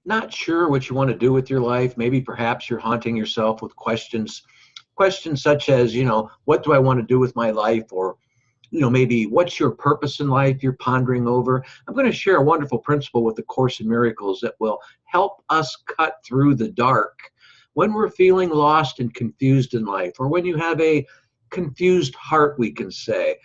not sure what you want to do with your life, maybe perhaps you're haunting yourself with questions such as, what do I want to do with my life? Or, maybe what's your purpose in life you're pondering over. I'm going to share a wonderful principle with the Course in Miracles that will help us cut through the dark when we're feeling lost and confused in life, or when you have a confused heart, we can say.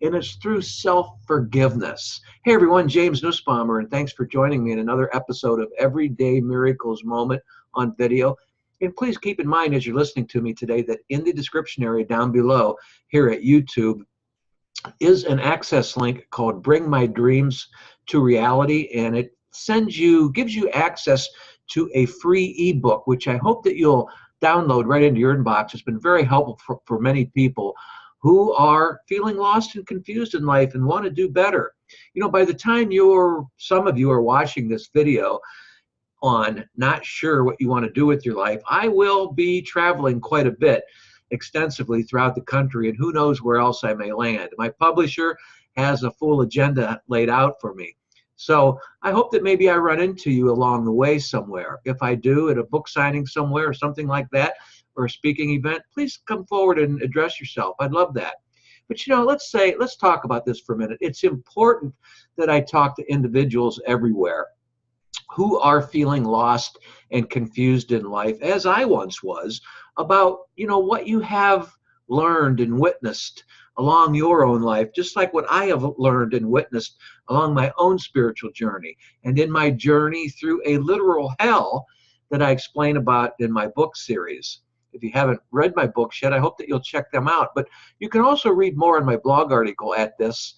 And it's through self-forgiveness. Hey everyone, James Nussbaumer, and thanks for joining me in another episode of Everyday Miracles Moment on video. And please keep in mind as you're listening to me today that in the description area down below here at YouTube is an access link called Bring My Dreams to Reality, and it gives you access to a free ebook, which I hope that you'll download right into your inbox. It's been very helpful for many people who are feeling lost and confused in life and want to do better. By the time some of you are watching this video on not sure what you want to do with your life, I will be traveling quite a bit extensively throughout the country, and who knows where else I may land. My publisher has a full agenda laid out for me. So I hope that maybe I run into you along the way somewhere. If I do, at a book signing somewhere or something like that, or a speaking event, please come forward and address yourself. I'd love that. But let's talk about this for a minute. It's important that I talk to individuals everywhere who are feeling lost and confused in life, as I once was, about what you have learned and witnessed along your own life, just like what I have learned and witnessed along my own spiritual journey and in my journey through a literal hell that I explain about in my book series. If you haven't read my books yet, I hope that you'll check them out. But you can also read more in my blog article at this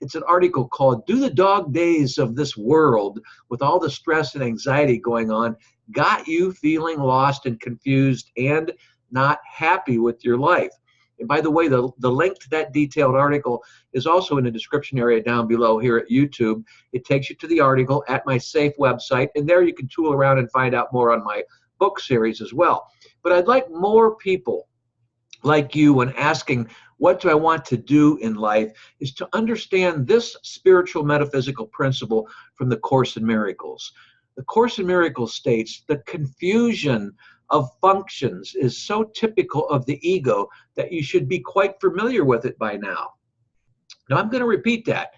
it's an article called Do the Dog Days of This World, with all the stress and anxiety going on, got you feeling lost and confused and not happy with your life? And by the way, the link to that detailed article is also in the description area down below here at YouTube. It takes you to the article at my safe website, and there you can tool around and find out more on my book series as well. But I'd like more people like you, when asking, what do I want to do in life, is to understand this spiritual metaphysical principle from the Course in Miracles. The Course in Miracles states the confusion of functions is so typical of the ego that you should be quite familiar with it by now. Now I'm going to repeat that.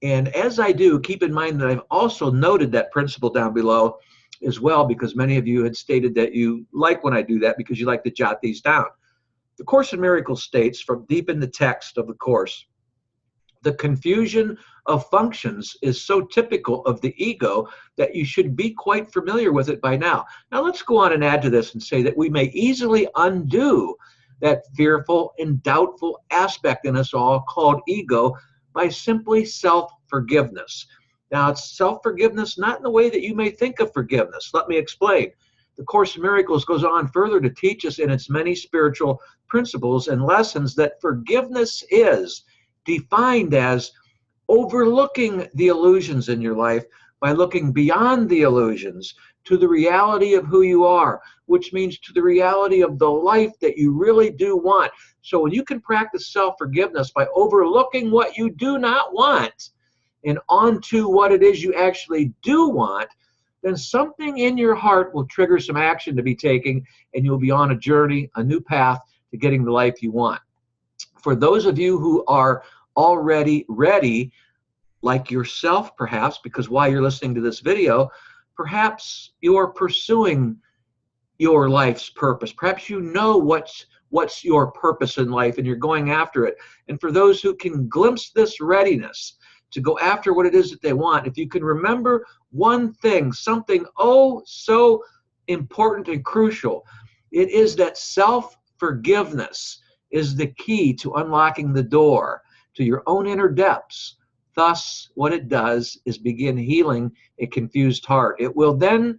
And as I do, keep in mind that I've also noted that principle down below as well, because many of you had stated that you like when I do that because you like to jot these down. The Course in Miracles states, from deep in the text of the Course, the confusion of functions is so typical of the ego that you should be quite familiar with it by now. Now let's go on and add to this and say that we may easily undo that fearful and doubtful aspect in us all called ego by simply self-forgiveness. Now it's self-forgiveness not in the way that you may think of forgiveness. Let me explain. The Course in Miracles goes on further to teach us in its many spiritual principles and lessons that forgiveness is defined as overlooking the illusions in your life by looking beyond the illusions to the reality of who you are, which means to the reality of the life that you really do want. So when you can practice self-forgiveness by overlooking what you do not want and onto what it is you actually do want, then something in your heart will trigger some action to be taken, and you'll be on a journey, a new path to getting the life you want. For those of you who are already ready, like yourself perhaps, because while you're listening to this video, perhaps you're pursuing your life's purpose. Perhaps you know what's your purpose in life and you're going after it. And for those who can glimpse this readiness to go after what it is that they want, if you can remember one thing, something oh so important and crucial, it is that self-forgiveness is the key to unlocking the door to your own inner depths. Thus, what it does is begin healing a confused heart. It will be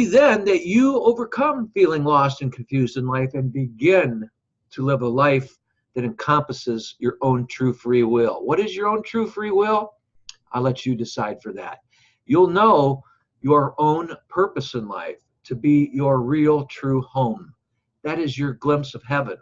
then that you overcome feeling lost and confused in life and begin to live a life that encompasses your own true free will. What is your own true free will? I'll let you decide for that. You'll know your own purpose in life to be your real true home. That is your glimpse of heaven.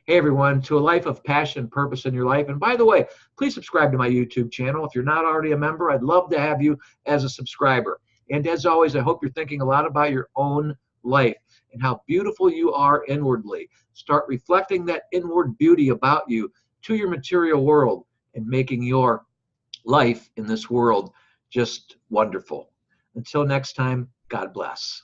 Hey everyone, to a life of passion and purpose in your life. And by the way, please subscribe to my YouTube channel. If you're not already a member, I'd love to have you as a subscriber. And as always, I hope you're thinking a lot about your own life and how beautiful you are inwardly. Start reflecting that inward beauty about you to your material world and making your life in this world just wonderful. Until next time, God bless.